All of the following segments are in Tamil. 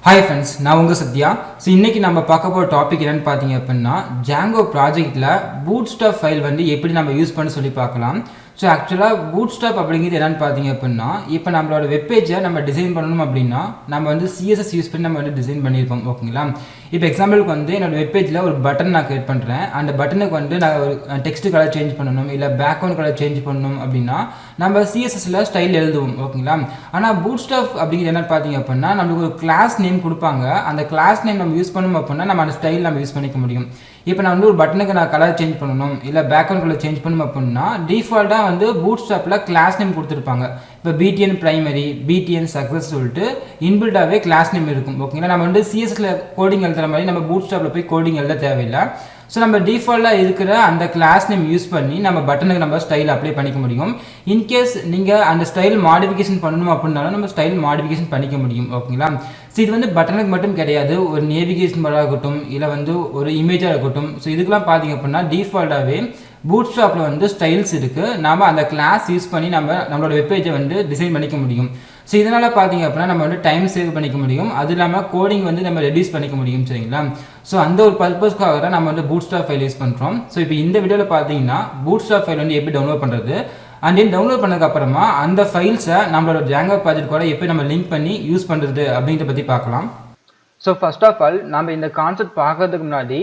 Hi friends, நான் உங்க சத்யா. ஸோ இன்னைக்கு நம்ம பார்க்க போகிற டாபிக் என்னன்னு பார்த்தீங்க அப்படின்னா Django ப்ராஜெக்டில் Bootstrap ஃபைல் வந்து எப்படி நம்ம யூஸ் பண்ண சொல்லி பார்க்கலாம். ஸோ ஆக்சுவலாக Bootstrap அப்படிங்கிறது என்னன்னு பார்த்தீங்க அப்படின்னா இப்போ நம்மளோட வெப்பேஜை நம்ம டிசைன் பண்ணணும் அப்படின்னா நம்ம வந்து CSS யூஸ் பண்ணி நம்ம வந்து டிசைன் பண்ணியிருப்போம் ஓகேங்களா. இப்போ எக்ஸாம்பிளுக்கு வந்து என்னோட வெப்பேஜில் ஒரு பட்டன் நான் கிரியேட் பண்ணுறேன். அந்த பட்டனுக்கு வந்து நான் ஒரு டெக்ஸ்ட் கலர் சேஞ்ச் பண்ணணும் இல்லை பேக்ரவுண்ட் கலர் சேஞ்ச் பண்ணணும் அப்படின்னா நம்ம CSSல ஸ்டைல் எழுதுவோம் ஓகேங்களா. ஆனால் Bootstrap அப்படிங்கிறது என்னன்னு பார்த்தீங்க அப்படின்னா நம்மளுக்கு ஒரு கிளாஸ் நேம் கொடுப்பாங்க. அந்த கிளாஸ் நேம் நம்ம யூஸ் பண்ணணும் அப்படின்னா நம்ம அந்த ஸ்டைல் நம்ம யூஸ் பண்ணிக்க முடியும். இப்போ நான் வந்து ஒரு பட்டனுக்கு நான் கலர் சேஞ்ச் பண்ணணும் இல்லை பேக்ரவுண்ட் கலர் சேஞ்ச் பண்ணணும் அப்படின்னா டிஃபால்ட்டாக வந்து Bootstrapல கிளாஸ் நேம் கொடுத்துருப்பாங்க. இப்போ BTN பிரைமரி BTN சக்ஸஸ் சொல்லிட்டு இன்பில்டாகவே கிளாஸ் நேம் இருக்கும் ஓகேங்களா. நம்ம வந்து CSSல கோடிங் எழுதுற மாதிரி நம்ம Bootstrapல போய் கோடிங் எழுத தேவையில்லை. ஸோ நம்ம டிஃபால்ட்டாக இருக்கிற அந்த கிளாஸ் நேம் யூஸ் பண்ணி நம்ம பட்டனுக்கு நம்ம ஸ்டைல் அப்ளை பண்ணிக்க முடியும். இன்கேஸ் நீங்கள் அந்த ஸ்டைல் மாடிஃபிகேஷன் பண்ணணும் அப்படின்னாலும் நம்ம ஸ்டைல் மாடிஃபிகேஷன் பண்ணிக்க முடியும் ஓகேங்களா. ஸோ இது வந்து பட்டனுக்கு மட்டும் கிடையாது, ஒரு நேவிகேஷன் பாராக இருக்கட்டும் இல்லை வந்து ஒரு இமேஜாக இருக்கட்டும். ஸோ இதுக்கெல்லாம் பார்த்தீங்க அப்படின்னா டிஃபால்ட்டாகவே Bootstrapல வந்து ஸ்டைல்ஸ் இருக்குது. நாம் அந்த கிளாஸ் யூஸ் பண்ணி நம்மளோட வெப்பேஜை வந்து டிசைன் பண்ணிக்க முடியும். ஸோ இதனால் பார்த்தீங்க அப்படின்னா நம்ம வந்து டைம் சேவ் பண்ணிக்க முடியும். அது இல்லாமல் கோடிங் வந்து நம்ம ரெடியூஸ் பண்ணிக்க முடியும் சரிங்களா. ஸோ அந்த ஒரு பர்பஸ்க்காக தான் நம்ம வந்து Bootstrap ஃபைல் யூஸ் பண்ணுறோம். ஸோ இப்போ இந்த வீடியோவில் பார்த்தீங்கன்னா Bootstrap ஃபைல் வந்து எப்படி டவுன்லோட் பண்ணுறது அண்ட் தென் டவுன்லோட் பண்ணதுக்கப்புறமா அந்த ஃபைல்ஸை நம்மளோட Django ப்ராஜெக்ட் கூட எப்படி நம்ம லிங்க் பண்ணி யூஸ் பண்ணுறது அப்படின்றத பற்றி பார்க்கலாம். ஸோ ஃபர்ஸ்ட் ஆஃப் ஆல் நம்ம இந்த கான்செப்ட் பார்க்கறதுக்கு முன்னாடி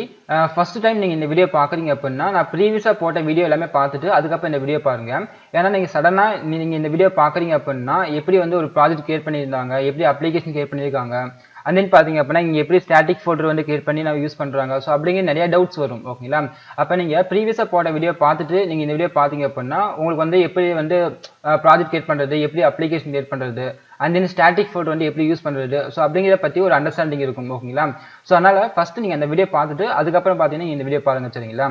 ஃபர்ஸ்ட் டைம் நீங்கள் இந்த வீடியோ பார்க்குறீங்க அப்படின்னா நான் ப்ரீவியஸாக போட்ட வீடியோ எல்லாமே பார்த்துட்டு அதுக்கப்புறம் இந்த வீடியோ பாருங்கள். ஏன்னா நீங்கள் சடனாக நீங்கள் இந்த வீடியோ பார்க்குறீங்க அப்படின்னா எப்படி வந்து ஒரு ப்ராஜெக்ட் கிரியேட் பண்ணியிருந்தாங்க, எப்படி அப்ளிகேஷன் கிரியேட் பண்ணியிருக்காங்க, அண்ட் தென் பார்த்தீங்க அப்படின்னா இங்கே எப்படி ஸ்டாட்டிக் ஃபோல்டர் வந்து கிரியேட் பண்ணி நம்ம யூஸ் பண்ணுறாங்க. ஸோ அப்படிங்கிற நிறைய டவுட்ஸ் வரும் ஓகேங்களா. அப்போ நீங்கள் ப்ரீவியஸாக போட்ட வீடியோ பார்த்துட்டு நீங்கள் இந்த வீடியோ பார்த்தீங்க அப்படின்னா உங்களுக்கு வந்து எப்படி வந்து ப்ராஜெக்ட் கிரியேட் பண்ணுறது, எப்படி அப்ளிகேஷன் கிரியேட் பண்ணுறது, அண்ட் தென் ஸ்டாட்டிக் ஃபோல்டர் வந்து எப்படி யூஸ் பண்ணுறது, ஸோ அப்படிங்கிறத பற்றி ஒரு அண்டர்ஸ்டாண்டிங் இருக்கும் ஓகேங்களா. ஸோ அதனால் ஃபஸ்ட்டு நீங்கள் அந்த வீடியோ பார்த்துட்டு அதுக்கப்புறம் பார்த்தீங்கன்னா இந்த வீடியோ பாருங்கள் சரிங்களா.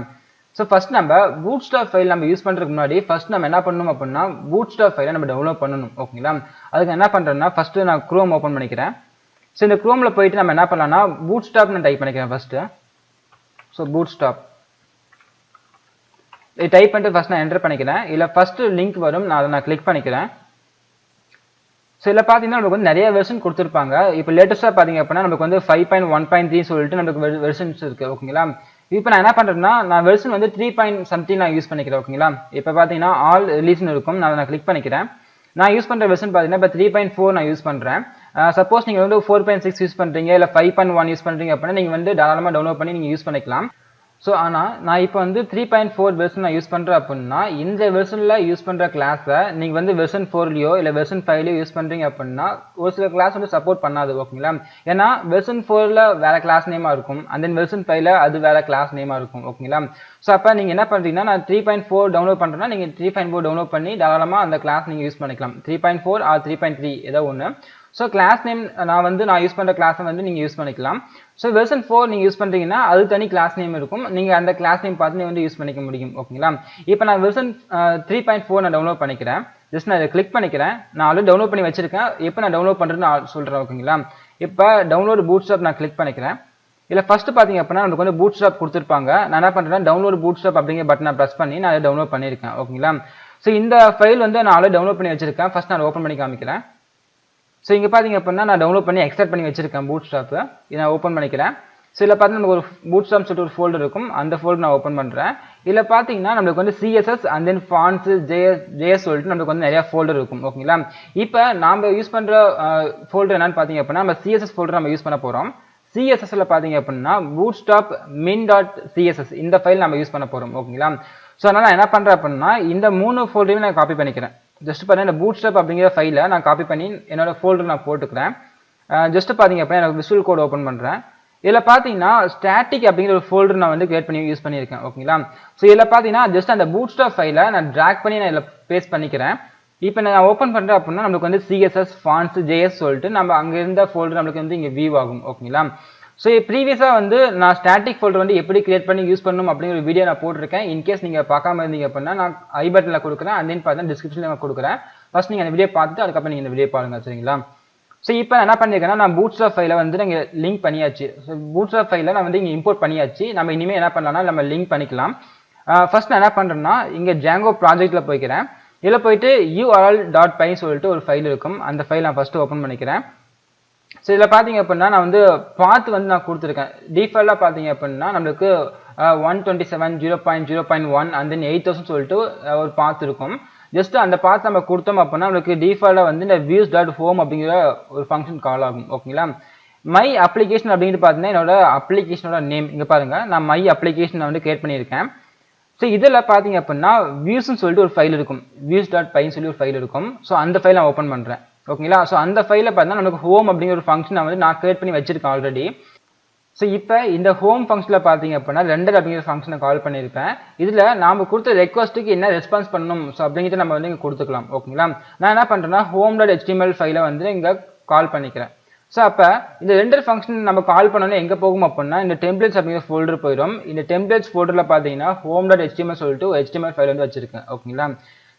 ஸோ ஃபஸ்ட் நம்ம Bootstrap ஃபைல் நம்ம யூஸ் பண்ணுறதுக்கு முன்னாடி ஃபஸ்ட் நம்ம என்ன பண்ணணும் அப்படின்னா Bootstrap ஃபைலை நம்ம டவுன்லோட் பண்ணணும் ஓகேங்களா. அதுக்கு என்ன பண்ணுறேன்னா ஃபஸ்ட்டு நான் Chrome ஓப்பன் பண்ணிக்கிறேன். ஸோ இந்த Chromeல போயிட்டு நம்ம என்ன பண்ணலாம்னா Bootstrap நான் டைப் பண்ணிக்கிறேன் ஃபஸ்ட்டு. ஸோ Bootstrap டைப் பண்ணிட்டு ஃபஸ்ட் நான் என்டர் பண்ணிக்கிறேன். இல்லை ஃபஸ்ட்டு லிங்க் வரும், நான் அதை கிளிக் பண்ணிக்கிறேன். ஸோ இதில் பார்த்தீங்கன்னா நமக்கு வந்து நிறைய வெர்ஷன் கொடுத்துருப்பாங்க. இப்போ லேட்டஸ்ட்டாக பார்த்தீங்க அப்படின்னா நமக்கு வந்து 5.1.3 சொல்லிட்டு நமக்கு வெர்ஷன்ஸ் இருக்குது ஓகேங்களா. இப்போ நான் என்ன பண்ணுறேன்னா நான் வெர்ஷன் வந்து 3. நான் யூஸ் பண்ணிக்கிறேன் ஓகேங்களா. இப்போ பார்த்தீங்கன்னா ஆல் ரிலீஸ்னு இருக்கும், நான் கிளிக் பண்ணிக்கிறேன். நான் யூஸ் பண்ணுற வெர்ஷன் பார்த்தீங்கன்னா இப்போ 3.4 நான் யூஸ் பண்ணுறேன். சப்போஸ் நீங்கள் வந்து 4.6 யூஸ் பண்ணுறீங்க இல்லை 5.1 யூஸ் பண்ணுறீங்க அப்படின்னா நீங்கள் வந்து தாராளமாக டவுன்லோட் பண்ணி நீங்கள் யூஸ் பண்ணிக்கலாம். ஸோ ஆனால் நான் இப்போ வந்து 3.4 வெர்ஷன் நான் யூஸ் பண்ணுறேன் அப்படின்னா இந்த வெர்ஷனில் யூஸ் பண்ணுற கிளாஸை நீங்கள் வந்து வெர்ஷன் 4லையோ இல்லை வெர்ஷன் 5லையோ யூஸ் பண்ணுறீங்க அப்படின்னா ஒரு சில கிளாஸ் வந்து சப்போர்ட் பண்ணாது ஓகேங்களா. ஏன்னா வெர்ஷன் 4ல் வேறு கிளாஸ் நேமாக இருக்கும், அண்ட் தென் வெர்ஷன் 5ல் அது வேறு கிளாஸ் நேமாக இருக்கும் ஓகேங்களா. ஸோ அப்போ நீங்கள் என்ன பண்ணுறீங்கன்னா நான் 3.4 டவுன்லோட் பண்ணுறேன்னா நீங்கள் 3.4 டவுன்லோட் பண்ணி தாராளமாக அந்த கிளாஸ் நீங்கள் யூஸ் பண்ணிக்கலாம். 3.4 ஆர் 3.3 ஏதோ ஒன்று. ஸோ கிளாஸ் நேம் நான் யூஸ் பண்ணுற கிளாஸை வந்து நீங்கள் யூஸ் பண்ணிக்கலாம். ஸோ வெர்ஷன் 4 நீங்கள் யூஸ் பண்ணுறீங்கன்னா அது தனி கிளாஸ் நேம் இருக்கும், நீங்கள் அந்த கிளாஸ் நேம் பார்த்து நீங்கள் வந்து யூஸ் பண்ணிக்க முடியும் ஓகேங்களா. இப்போ நான் வெர்ஷன் 3.4 நான் டவுன்லோட் பண்ணிக்கிறேன். ஜஸ்ட் நான் இதை கிளிக் பண்ணிக்கிறேன். நான் ஆல்ரெடி டவுன்லோட் பண்ணி வச்சிருக்கேன். எப்போ நான் டவுன்லோட் பண்ணுறேன்னு நான் சொல்கிறேன் ஓகேங்களா. இப்போ டவுன்லோட் Bootstrap நான் கிளிக் பண்ணிக்கிறேன். இல்லை ஃபஸ்ட்டு பார்த்தீங்க அப்படின்னா நமக்கு வந்து Bootstrap கொடுத்துருப்பாங்க. நான் என்ன பண்ணுறேன்னா டவுன்லோட் Bootstrap அப்படிங்கிற பட்டனை ப்ரெஸ் பண்ணி நான் அதை டவுன்லோட் பண்ணியிருக்கேன் ஓகேங்களா. ஸோ இந்த ஃபைல் வந்து நான் ஆல்ரெடி டவுன்லோட் பண்ணி வச்சிருக்கேன். ஃபஸ்ட் நான் ஓப்பன் பண்ணி காமிக்கிறேன். ஸோ இங்கே பார்த்தீங்க அப்படின்னா நான் டவுன்லோட் பண்ணி எக்ஸ்ட்ராக்ட் பண்ணி வச்சிருக்கேன் Bootstrap. இதை நான் ஓப்பன் பண்ணிக்கிறேன். ஸோ இதில் பார்த்தீங்கன்னா நமக்கு ஒரு Bootstrap சொல்லிட்டு ஒரு ஃபோல்டர் இருக்கும், அந்த ஃபோல்டர் நான் ஓப்பன் பண்ணுறேன். இதில் பார்த்தீங்கன்னா நம்மளுக்கு வந்து CSS and then fonts JS சொல்லிட்டு நமக்கு வந்து நிறையா ஃபோல்டர் இருக்கும் ஓகேங்களா. இப்போ நம்ம யூஸ் பண்ணுற ஃபோல்டர் என்னன்னு பார்த்தீங்க அப்படின்னா நம்ம CSS ஃபோல்டர் நம்ம யூஸ் பண்ண போகிறோம். CSSல பார்த்தீங்க அப்படின்னா Bootstrap min.css இந்த ஃபைல் நம்ம யூஸ் பண்ண போகிறோம் ஓகேங்களா. ஸோ அதனால் நான் என்ன பண்ணுறேன் அப்படின்னா இந்த 3 ஃபோல்டரையும் நான் காப்பி பண்ணிக்கிறேன். ஜஸ்ட் பார்த்தீங்கன்னா இந்த Bootstrap அப்படிங்கிற ஃபைலை நான் காப்பி பண்ணி என்னோட ஃபோல்டர் நான் போட்டுக்கிறேன். ஜஸ்ட் பார்த்தீங்க அப்படின்னா எனக்கு விசுவல் கோட் ஓப்பன் பண்ணுறேன். இதில் பார்த்தீங்கன்னா ஸ்டாட்டிக் அப்படிங்கிற ஒரு ஃபோல்டர் நான் வந்து கிரியேட் பண்ணி யூஸ் பண்ணியிருக்கேன் ஓகேங்களா. ஸோ இதில் பார்த்தீங்கன்னா ஜஸ்ட் அந்த Bootstrap ஃபைலை நான் ட்ராக் பண்ணி நான் இதில் பேஸ்ட் பண்ணிக்கிறேன். இப்போ நான் ஓப்பன் பண்ணுறேன் அப்படின்னா நம்மளுக்கு வந்து CSS ஃபான்ட்ஸ் JS சொல்லிட்டு நம்ம அங்கே இருந்த ஃபோல்டர் நம்மளுக்கு வந்து இங்கே வியூ ஆகும் ஓகேங்களா. ஸோ ப்ரீவியஸாக வந்து நான் ஸ்டாட்டிக் ஃபோல்டர் வந்து எப்படி கிரியேட் பண்ணி யூஸ் பண்ணணும் அப்படிங்கிற ஒரு வீடியோ நான் போட்டிருக்கேன். இன்கேஸ் நீங்கள் பார்க்காம இருந்தீங்க அப்படின்னா நான் ஐ பட்டனில் கொடுக்குறேன், அண்ட் தென் பார்த்தா டிஸ்கிரிப்ஷனில் நான் கொடுக்குறேன். ஃபஸ்ட் நீங்கள் அந்த வீடியோ பார்த்துட்டு அதுக்கப்புறம் நீங்கள் இந்த வீடியோ பாருங்கள் சரிங்களா. ஸோ இப்போ என்ன பண்ணியிருக்கேன்னா நான் Bootstrap ஃபைலை வந்து நாங்கள் லிங்க் பண்ணியாச்சு. ஸோ Bootstrap ஃபைலை நான் வந்து இங்கே இம்போர்ட் பண்ணியாச்சு. நம்ம இனிமேல் என்ன பண்ணலாம்னா நம்ம லிங்க் பண்ணிக்கலாம். ஃபர்ஸ்ட் நான் என்ன பண்ணுறேன்னா இங்கே Django ப்ராஜெக்ட்டில் போய்க்கிறேன். இதில் போயிட்டு url.py சொல்லிட்டு ஒரு ஃபைல் இருக்கும், அந்த ஃபைல் நான் ஃபஸ்ட்டு ஓப்பன் பண்ணிக்கிறேன். ஸோ இதில் பார்த்தீங்க அப்படின்னா நான் வந்து பாத் வந்து நான் கொடுத்துருக்கேன். டிஃபால்ட்டாக பார்த்தீங்க அப்படின்னா நம்மளுக்கு 127.0.0.1 and then 8000 சொல்லிட்டு ஒரு பாத் இருக்கும். ஜஸ்ட் அந்த பாத் நம்ம கொடுத்தோம் அப்படின்னா நம்மளுக்கு டிஃபால்ட்டாக வந்து இந்த views.home அப்படிங்கிற ஒரு ஃபங்க்ஷன் கால் ஆகும். ஓகேங்களா? மை அப்ளிகேஷன் அப்படின்ட்டு பார்த்தீங்கன்னா என்னோட அப்ளிகேஷனோட நேம் இங்கே பாருங்க, நான் மை அப்ளிகேஷனை வந்து கிரியேட் பண்ணியிருக்கேன். ஸோ இதில் பார்த்தீங்க அப்படின்னா வியூஸ்ன்னு சொல்லிட்டு ஒரு ஃபைல் இருக்கும், views.pyன்னு சொல்லி ஒரு ஃபைல் இருக்கும். ஸோ அந்த ஃபைல் நான் ஓப்பன் பண்ணுறேன். ஓகேங்களா? ஸோ அந்த ஃபைலை பார்த்தீங்கன்னா நமக்கு ஹோம் அப்படிங்கிற ஒரு ஃபங்க்ஷன் நான் கிரியேட் பண்ணி வச்சிருக்கேன் ஆல்ரெடி. ஸோ இப்போ இந்த ஹோம் ஃபங்க்ஷனில் பார்த்தீங்க அப்படின்னா ரெண்டர் அப்படிங்கிற ஃபங்க்ஷனை கால் பண்ணியிருப்பேன். இதில் நாம் கொடுத்த ரெக்வஸ்ட்டுக்கு என்ன ரெஸ்பான்ஸ் பண்ணணும் ஸோ அப்படிங்கிறத நம்ம வந்து இங்கே கொடுத்துக்கலாம். ஓகேங்களா? நான் என்ன பண்ணுறேன்னா home.html ஃபைலை வந்து இங்கே கால் பண்ணிக்கிறேன். ஸோ அப்போ இந்த ரெண்டர் ஃபங்க்ஷன் நம்ம கால் பண்ணோன்னே எங்கே போகும் அப்படின்னா இந்த டெம்ப்ளேட்ஸ் அப்படிங்கிற ஃபோல்டர் போயிடும். இந்த டெம்ப்ளேட்ஸ் ஃபோல்டரில் பார்த்தீங்கன்னா home.html சொல்லிட்டு HTML ஃபைல் வந்து வச்சிருக்கேன். ஓகேங்களா?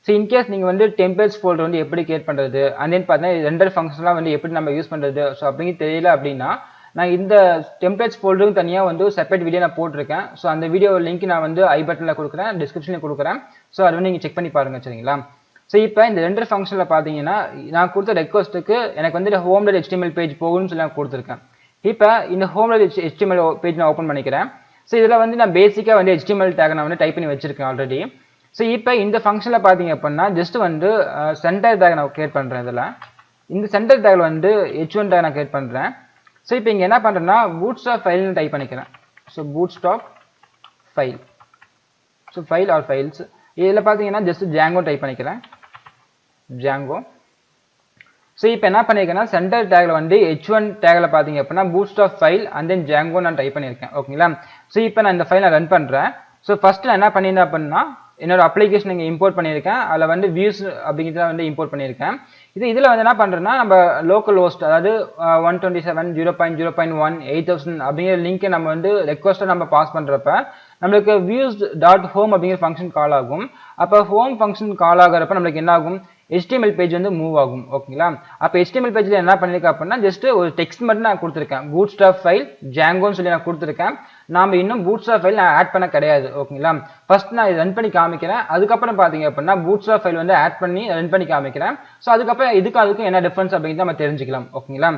ஸோ இன்கேஸ் நீங்கள் வந்து டெம்ப்ளேட்ஸ் ஃபோல்டர் வந்து எப்படி கிரியேட் பண்ணுறது அண்ட் தென் பார்த்தீங்கன்னா ரெண்டர் ஃபங்க்ஷன்லாம் வந்து எப்படி நம்ம யூஸ் பண்ணுறது ஸோ அப்படிங்க தெரியல அப்படின்னா நான் இந்த டெம்ப்ளேட்ஸ் ஃபோல்டருக்கு தனியாக வந்து செப்பரேட் வீடியோ நான் போட்டிருக்கேன். ஸோ அந்த வீடியோ லிங்க் நான் வந்து ஐ பட்டனில் கொடுக்குறேன், டிஸ்கிரிப்ஷனில் கொடுக்குறேன். ஸோ அது வந்து நீங்கள் செக் பண்ணி பாருங்கள். சரிங்களா? ஸோ இப்போ இந்த ரெண்டர் ஃபங்க்ஷனில் பார்த்தீங்கன்னா நான் கொடுத்த ரெக்வஸ்ட்டுக்கு எனக்கு வந்து home.html பேஜ் போகும்னு சொல்லி நான் கொடுத்துருக்கேன். இப்போ இந்த home.html பேஜ் நான் ஓப்பன் பண்ணிக்கிறேன். ஸோ இதில் வந்து நான் பேசிக்காக வந்து HTML டேக் நான் வந்து டைப் பண்ணி வச்சிருக்கேன் ஆல்ரெடி. ஸோ இப்போ இந்த ஃபங்க்ஷனில் பார்த்தீங்க அப்படின்னா ஜஸ்ட் வந்து சென்டர் டேக் நான் கிரியேட் பண்ணுறேன். இதில் இந்த சென்டர் டேக்கில் வந்து h1 டேக் நான் கிரியேட் பண்ணுறேன். ஸோ இப்போ இங்கே என்ன பண்ணுறேன்னா bootstrap ஃபைல்னு டைப் பண்ணிக்கிறேன். So bootstrap file, so file R files. இதில் பார்த்தீங்கன்னா ஜஸ்ட் Django டைப் பண்ணிக்கிறேன், Django. ஸோ இப்போ என்ன பண்ணியிருக்கேன்னா சென்டர் டேக்ல வந்து h1 டேக்ல பார்த்தீங்க அப்படின்னா bootstrap file and then Django நான் டைப் பண்ணியிருக்கேன். ஓகேங்களா? ஸோ இப்போ நான் இந்த ஃபைல் நான் ரன் பண்ணுறேன். ஸோ ஃபர்ஸ்ட் நான் என்ன பண்ணியிருந்தேன் அப்படின்னா என்னோட அப்ளிகேஷன் இங்கே இம்போர்ட் பண்ணியிருக்கேன். அதில் வந்து வியூஸ் அப்படிங்கிறத வந்து இம்போர்ட் பண்ணியிருக்கேன். இதில் வந்து என்ன பண்ணுறேன்னா நம்ம லோக்கல் ஹோஸ்ட் அதாவது 127.0.0.1 8000 அப்படிங்கிற லிங்கை நம்ம வந்து ரெக்வஸ்ட்டை நம்ம பாஸ் பண்ணுறப்ப நம்மளுக்கு views.home அப்படிங்கிற ஃபங்க்ஷன் கால் ஆகும். அப்போ ஹோம் ஃபங்க்ஷன் கால் ஆகிறப்ப நம்மளுக்கு என்ன ஆகும், HTML பேஜ் வந்து மூவ் ஆகும். ஓகேங்களா? அப்போ HTML பேஜில் என்ன பண்ணியிருக்கேன் அப்படின்னா ஜஸ்ட் ஒரு டெக்ஸ்ட் மட்டும் நான் கொடுத்துருக்கேன், bootstrap ஃபைல் Djangoன்னு சொல்லி நான் கொடுத்துருக்கேன். நாம் இன்னும் bootstrap ஃபைல் நான் ஆட் பண்ண கிடையாது. ஓகேங்களா? ஃபர்ஸ்ட் நான் ரன் பண்ணி காமிக்கிறேன். அதுக்கப்புறம் பார்த்தீங்க அப்படின்னா bootstrap ஃபைல் வந்து ஆட் பண்ணி ரன் பண்ணி காமிக்கிறேன். ஸோ அதுக்கப்புறம் அதுக்கும் என்ன டிஃபரன்ஸ் அப்படிங்கிறத நம்ம தெரிஞ்சுக்கலாம். ஓகேங்களா?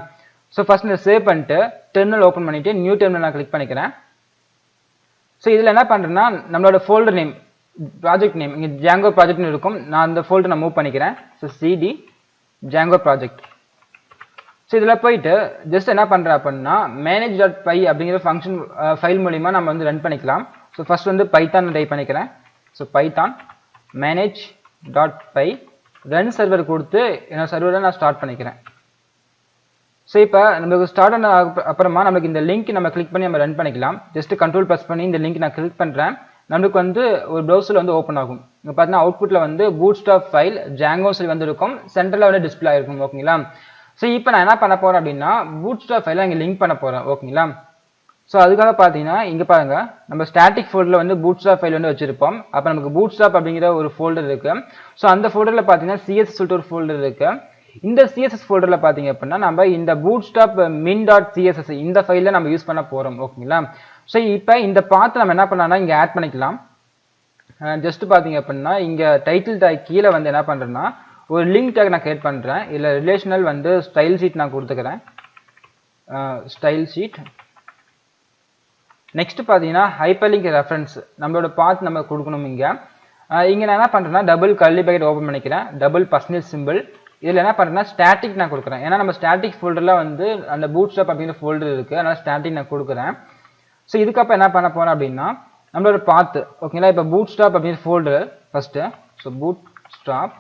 ஸோ ஃபர்ஸ்ட் நான் சேவ் பண்ணிட்டு டெர்மினல் ஓப்பன் பண்ணிட்டு நியூ டெர்மினல் நான் கிளிக் பண்ணிக்கிறேன். ஸோ இதில் என்ன பண்ணுறேன்னா நம்மளோட ஃபோல்டர் நேம் ப்ராஜெக்ட் நேம் இங்கே Django ப்ராஜெக்ட்னு இருக்கும். நான் அந்த ஃபோல்டர் நான் மூவ் பண்ணிக்கிறேன். So cd Django project. So இதில் போயிட்டு ஜஸ்ட் என்ன பண்ணுறேன் அப்படின்னா manage.py அப்படிங்கிற ஃபங்க்ஷன் ஃபைல் மூலிமா நம்ம வந்து ரன் பண்ணிக்கலாம். ஸோ ஃபர்ஸ்ட் வந்து பைத்தான் டைப் பண்ணிக்கிறேன். So Python manage.py run server கொடுத்து என்னோட சர்வரை நான் ஸ்டார்ட் பண்ணிக்கிறேன். ஸோ இப்போ நமக்கு ஸ்டார்ட் ஆன அப்புறமா நமக்கு இந்த லிங்க் நம்ம கிளிக் பண்ணி நம்ம ரன் பண்ணிக்கலாம். ஜஸ்ட் கண்ட்ரோல் ப்ரெஸ் பண்ணி இந்த லிங்க் நான் கிளிக் பண்ணுறேன். நம்மளுக்கு வந்து ஒரு ப்ரௌசர் வந்து ஓப்பன் ஆகும். இங்கே பார்த்தீங்கன்னா அவுட்புட்டில் வந்து bootstrap ஃபைல் Django சொல்லி வந்து இருக்கும், சென்டரில் வந்து டிஸ்பிளே ஆயிருக்கும். ஓகேங்களா? ஸோ இப்போ நான் என்ன பண்ண போகிறேன் அப்படின்னா bootstrap ஃபைலை இங்கே லிங்க் பண்ண போகிறேன். ஓகேங்களா? ஸோ அதுக்காக பார்த்தீங்கன்னா இங்கே பாருங்க நம்ம ஸ்டாட்டிக் ஃபோல்டரில் வந்து bootstrap ஃபைல் வந்து வச்சிருப்போம். அப்போ நமக்கு bootstrap அப்படிங்கிற ஒரு ஃபோல்டர் இருக்கு. ஸோ அந்த ஃபோல்டரில் பார்த்தீங்கன்னா CSS சொல்லிட்டு ஒரு ஃபோல்டர் இருக்கு. இந்த CSS ஃபோல்டரில் பார்த்தீங்க அப்படின்னா நம்ம இந்த bootstrap min.css இந்த ஃபைலில் நம்ம யூஸ் பண்ண போகிறோம். ஓகேங்களா? ஸோ இப்போ இந்த பாத்து நம்ம என்ன பண்ணலாம்னா இங்கே ஆட் பண்ணிக்கலாம். ஜஸ்ட் பார்த்தீங்க அப்படின்னா இங்கே டைட்டில் டேக் கீழே வந்து என்ன பண்ணுறேன்னா ஒரு லிங்க் டேக் நான் கிரியேட் பண்ணுறேன். இல்லை ரிலேஷனல் வந்து ஸ்டைல் ஷீட் நான் கொடுத்துக்கிறேன், ஸ்டைல் ஷீட். நெக்ஸ்ட் பார்த்தீங்கன்னா ஹைப்பர்லிங்க் ரெஃபரன்ஸ் நம்மளோட பாத் நம்ம கொடுக்கணும். இங்கே நான் என்ன பண்ணுறேன்னா டபுள் கர்லி பிராக்கெட் ஓப்பன் பண்ணிக்கிறேன், டபுள் பர்சன்டேஜ் சிம்பிள். இதில் என்ன பண்ணுறேன்னா ஸ்டாட்டிக் நான் கொடுக்குறேன். ஏன்னா நம்ம ஸ்டாட்டிக் ஃபோல்டரில் வந்து அந்த bootstrap அப்படிங்கிற ஃபோல்டர் இருக்குது, அதனால் ஸ்டாட்டிக் நான் கொடுக்குறேன். ஸோ இதுக்கப்புறம் என்ன பண்ண போகிறேன் அப்படின்னா நம்மளோட பாத்து. ஓகேங்களா? இப்போ bootstrap அப்படிங்கிற ஃபோல்டர் ஃபஸ்ட்டு. ஸோ bootstrap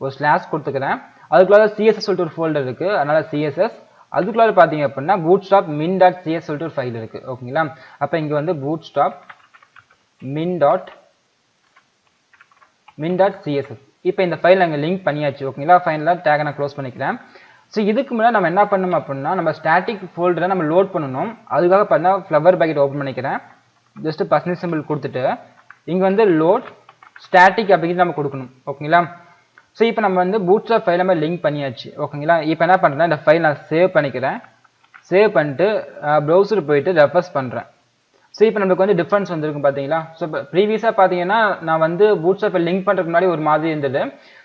ஒரு ஸ்லாஷ் கொடுத்துக்கிறேன். அதுக்குள்ளார CSS சொல்லிட்டு ஒரு ஃபோல்டர் இருக்குது, அதனால் CSS. அதுக்குள்ளார பார்த்தீங்க அப்படின்னா bootstrap min.cs சொல்லிட்டு ஒரு ஃபைல் இருக்குது. ஓகேங்களா? அப்போ இங்கே வந்து bootstrap min.css. இப்போ இந்த ஃபைல் நாங்கள் லிங்க் பண்ணியாச்சு. ஓகேங்களா? ஃபைனலாக டேக் நான் க்ளோஸ் பண்ணிக்கிறேன். ஸோ இதுக்கு முன்னாடி நம்ம என்ன பண்ணணும் அப்படின்னா நம்ம ஸ்டாட்டிக் ஃபோல்டரை நம்ம லோட் பண்ணணும். அதுக்காக பார்த்தீங்கன்னா ஃப்ளவர் பேக்கெட் ஓப்பன் பண்ணிக்கிறேன். ஜஸ்ட் பர்சன்டேஜ் சிம்பிள் கொடுத்துட்டு இங்கே வந்து லோட் ஸ்டாட்டிக் அப்படிங்கிறது நம்ம கொடுக்கணும். ஓகேங்களா? ஸோ இப்போ நம்ம வந்து bootstrap ஃபைல் நம்ம லிங்க் பண்ணியாச்சு. ஓகேங்களா? இப்போ என்ன பண்ணுறேன்னா இந்த ஃபைல் நான் சேவ் பண்ணிக்கிறேன். சேவ் பண்ணிட்டு ப்ரௌசர் போயிட்டு ரெஃப்ரெஷ் பண்ணுறேன். ஸோ இப்போ நமக்கு வந்து டிஃபரன்ஸ் வந்துருக்கும் பார்த்தீங்களா. ஸோ இப்போ ப்ரீவியஸாக பார்த்தீங்கன்னா நான் வந்து பூட்ஸ்ட்ராப் ஃபைல் லிங்க் பண்ணுறதுக்கு முன்னாடி ஒரு மாதிரி இருந்தது.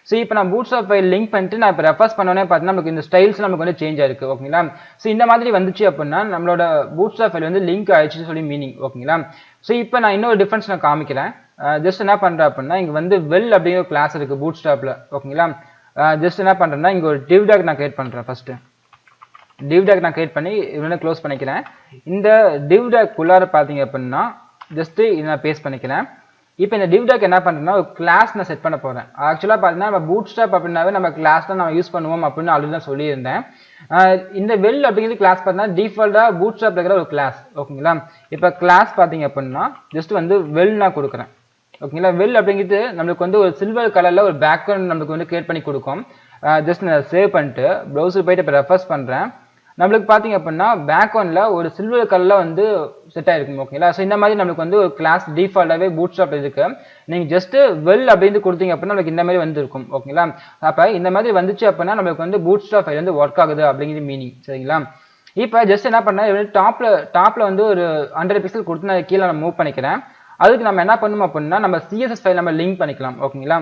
ஸோ இப்போ நான் பூட்ஸ்ட்ராப் ஃபைல் லிங்க் பண்ணிட்டு நான் இப்போ ரெஃபர்ஸ் பண்ணோன்னே பார்த்தீங்கன்னா நமக்கு இந்த ஸ்டைல்ஸ் நமக்கு வந்து சேஞ்ச் ஆயிருக்கு. ஓகேங்களா. ஸோ இந்த மாதிரி வந்துச்சு அப்படின்னா நம்மளோட பூட்ஸ்ட்ராப் ஃபைல் வந்து லிங்க் ஆயிடுச்சுன்னு சொல்லி மீனிங். ஓகேங்களா. ஸோ இப்போ நான் இன்னொரு டிஃபரன்ஸ் நான் காமிக்கிறேன். ஜஸ்ட் என்ன பண்ணுறேன் அப்படின்னா இங்கே வந்து வெல் அப்படிங்கிற ஒரு கிளாஸ் இருக்குது பூட்ஸ்ட்ராப்பில். ஓகேங்களா. ஜஸ்ட் என்ன பண்ணுறேன்னா இங்கே ஒரு div tag நான் கிரியேட் பண்ணுறேன். ஃபஸ்ட்டு div tag நான் கிரியேட் பண்ணி இவனை க்ளோஸ் பண்ணிக்கிறேன். இந்த div tag குள்ளார பார்த்தீங்க அப்படின்னா ஜஸ்ட் இதை நான் பேஸ்ட் பண்ணிக்கிறேன். இப்போ இந்த div tag என்ன பண்ணுறேன்னா ஒரு கிளாஸ் நான் செட் பண்ண போகிறேன். ஆக்சுவலாக பார்த்தீங்கன்னா நம்ம பூட்ஸ்ட்ராப் அப்படின்னாவே நம்ம கிளாஸ் தான் நம்ம யூஸ் பண்ணுவோம் அப்படின்னு ஆல்ரெடி தான் சொல்லியிருந்தேன். இந்த வெல் அப்படிங்கிறது கிளாஸ் பார்த்தீங்கன்னா டிஃபால்ட்டாக பூட்ஸ்ட்ராப் இருக்கிற ஒரு கிளாஸ். ஓகேங்களா. இப்போ கிளாஸ் பார்த்தீங்க அப்படின்னா ஜஸ்ட் வந்து வெல் நான் கொடுக்குறேன். ஓகேங்களா. வெல் அப்படிங்கிறது நம்மளுக்கு வந்து ஒரு சில்வர் கலரில் ஒரு பேக்ரவுண்ட் நம்மளுக்கு வந்து கிரியேட் பண்ணி கொடுக்கும். ஜஸ்ட் நான் சேவ் பண்ணிட்டு ப்ரௌசர் போயிட்டு இப்போ ரெஃபர்ஸ் பண்ணுறேன். நம்மளுக்கு பார்த்தீங்க அப்படின்னா பேக்ரவுண்டில் ஒரு சில்வர் கலரில் வந்து செட் ஆகிருக்கும். ஓகேங்களா. ஸோ இந்த மாதிரி நம்மளுக்கு வந்து ஒரு கிளாஸ் டிஃபால்ட்டாகவே பூட்ஸ்ட்ராப் இருக்குது. நீங்கள் ஜஸ்ட்டு வெல் அப்படின்னு கொடுத்தீங்க அப்படின்னா நம்மளுக்கு இந்த மாதிரி வந்து இருக்கும். ஓகேங்களா. அப்போ இந்த மாதிரி வந்துச்சு அப்படின்னா நம்மளுக்கு வந்து பூட்ஸ்ட்ராப் ஃபைல் வந்து ஒர்க் ஆகுது அப்படிங்கிறது மீனிங். சரிங்களா. இப்போ ஜஸ்ட் என்ன பண்ணேன் டாப்பில் வந்து ஒரு 100 பிக்சல் கொடுத்து நான் கீழே நான் மூவ் பண்ணிக்கிறேன். அதுக்கு நம்ம என்ன பண்ணணும் அப்படின்னா நம்ம சிஎஸ்எஸ் ஃபைல் நம்ம லிங்க் பண்ணிக்கலாம். ஓகேங்களா.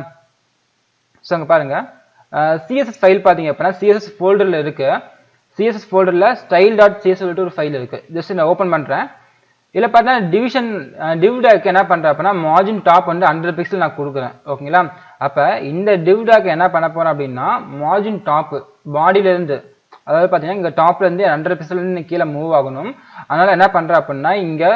ஸோ அங்கே பாருங்கள் சிஎஸ்எஸ் ஃபைல் பார்த்தீங்க அப்படின்னா சிஎஸ்எஸ் ஃபோல்டரில் இருக்குது. சிஎஸ்எஸ் ஃபோல்டரில் style.cs சொல்லிட்டு ஒரு ஃபைல் இருக்குது. ஜஸ்ட் நான் ஓப்பன் பண்ணுறேன். இதில் பார்த்தீங்கன்னா div tag என்ன பண்ணுறேன் அப்படின்னா மார்ஜின் டாப் வந்து 100 பிக்சல் நான் கொடுக்குறேன். ஓகேங்களா. அப்போ இந்த div tag என்ன பண்ண போகிறேன் அப்படின்னா மார்ஜின் டாப் பாடியிலேருந்து அதாவது பார்த்தீங்கன்னா இங்கே டாப்லேருந்து 100 பிக்சல்லேருந்து கீழே மூவ் ஆகணும். அதனால் என்ன பண்ணுறேன் அப்படின்னா இங்கே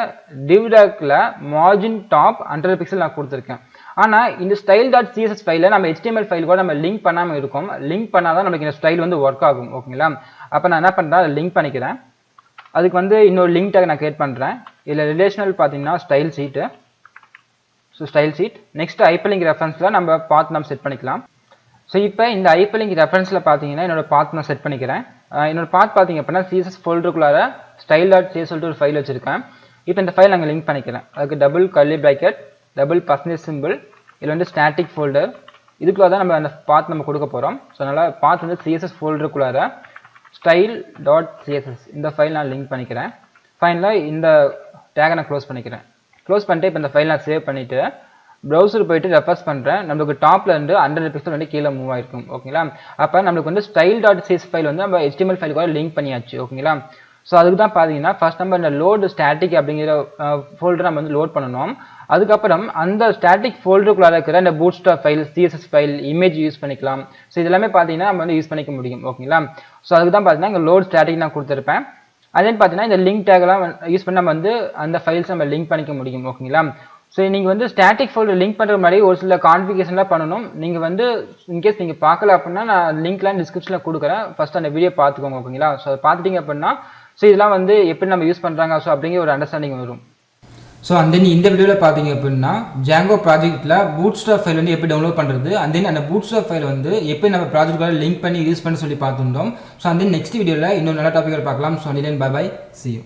div tagல மார்ஜின் டாப் 100 பிக்சல் நான் கொடுத்துருக்கேன். ஆனால் இந்த style.css ஃபைலில் நம்ம HTML ஃபைல் கூட நம்ம லிங்க் பண்ணாமல் இருக்கும். லிங்க் பண்ணால் தான் நமக்கு இந்த ஸ்டைல் வந்து ஒர்க் ஆகும். ஓகேங்களா. அப்போ நான் என்ன பண்ணுறேன் அதை லிங்க் பண்ணிக்கிறேன். அதுக்கு வந்து இன்னொரு லிங்க் டேக் நான் கிரியேட் பண்ணுறேன். இதில் ரிலேஷனல் பார்த்தீங்கன்னா style sheet. So style sheet next hyperlink ரெஃபரன்ஸில் நம்ம பாத் நம்ம செட் பண்ணிக்கலாம். ஸோ இப்போ இந்த ஹைப்பர்லிங்க் ரெஃபரன்ஸில் பார்த்தீங்கன்னா என்னோட பாத் நான் செட் பண்ணிக்கிறேன். என்னோட பாத் பார்த்தீங்க அப்படின்னா சிஎஸ்எஸ் ஃபோல்டருக்குள்ளார style.cs சொல்லிட்டு ஒரு ஃபைல் வச்சுருக்கேன். இப்போ இந்த ஃபைல் நாங்கள் லிங்க் பண்ணிக்கிறேன். அதுக்கு double curly bracket double % simple இதில் வந்து ஸ்டாட்டிக் ஃபோல்டர் இதுக்குள்ளே தான் நம்ம அந்த பாத் நம்ம கொடுக்க போகிறோம். ஸோ அதனால் பாத் வந்து சிஎஸ்எஸ் ஃபோல்டருக்குள்ளார style.css இந்த ஃபைல் நான் லிங்க் பண்ணிக்கிறேன். ஃபைனலாக இந்த டேகை நான் க்ளோஸ் பண்ணிக்கிறேன். க்ளோஸ் பண்ணிட்டு இப்போ இந்த ஃபைல் நான் சேவ் பண்ணிவிட்டு ப்ரௌசர் போயிட்டு ரெஃபர்ஸ் பண்ணுறேன். நம்மளுக்கு டாப்ல இருந்து 100 பிக்சல் வந்து கீழே மூவ் ஆயிருக்கும். ஓகேங்களா. அப்போ நம்மளுக்கு வந்து style.cs ஃபைல் வந்து நம்ம HTML ஃபைல் கூட லிங்க் பண்ணியாச்சு. ஓகேங்களா. ஸோ அதுக்கு தான் பார்த்தீங்கன்னா ஃபர்ஸ்ட் நம்ம இந்த லோடு ஸ்டாட்டிக் அப்படிங்கிற ஃபோல்டர் நம்ம வந்து லோட் பண்ணணும். அதுக்கப்புறம் அந்த ஸ்டாட்டிக் ஃபோல்டருக்குள்ள இருக்கிற இந்த bootstrap file CSS file image use பண்ணிக்கலாம். ஸோ இதெல்லாமே பார்த்தீங்கன்னா நம்ம வந்து யூஸ் பண்ணிக்க முடியும். ஓகேங்களா. ஸோ அதுக்கு தான் பார்த்தீங்கன்னா இங்கே லோட் ஸ்டாட்டிக் நான் கொடுத்துருப்பேன். அதே பார்த்தீங்கன்னா இந்த லிங்க் டேக்லாம் யூஸ் பண்ணி நம்ம வந்து அந்த ஃபைல்ஸ் நம்ம லிங்க் பண்ணிக்க முடியும். ஓகேங்களா. ஸோ நீங்கள் வந்து ஸ்டாட்டிக் ஃபோல்டர் லிங்க் பண்ணுற மாதிரி ஒரு சில கான்ஃபிகரேஷன்லாம் பண்ணணும். நீங்கள் வந்து இன்கேஸ் நீங்கள் பார்க்கல அப்படின்னா நான் லிங்க்லாம் டிஸ்கிரிப்ஷனில் கொடுக்குறேன். ஃபர்ஸ்ட் அந்த வீடியோ பார்த்துக்கோங்க. ஓகேங்களா. ஸோ அதை பார்த்துட்டிங்க அப்படின்னா ஸோ இதெல்லாம் வந்து எப்படி நம்ம யூஸ் பண்ணுறாங்க ஸோ அப்படிங்கிற ஒரு அண்டர்ஸ்டாண்டிங் வரும். ஸோ அண்ட் தென் இந்த வீடியோவில் பார்த்தீங்க அப்படின்னா Django ப்ராஜெக்ட்டில் பூட்ஸ்ட்ராப் ஃபைல் வந்து எப்படி டவுன்லோட் பண்ணுறது அண்ட் தென் அந்த பூட்ஸ்ட்ராப் ஃபைல் வந்து எப்படி நம்ம ப்ராஜெக்ட்டோட லிங்க் பண்ணி யூஸ் பண்ணி சொல்லி பார்த்துருந்தோம். ஸோ அண்ட் தென் நெக்ஸ்ட் வீடியோவில் இன்னொரு நல்ல டாப்பிக்கை பார்க்கலாம். So and then bye bye, see you.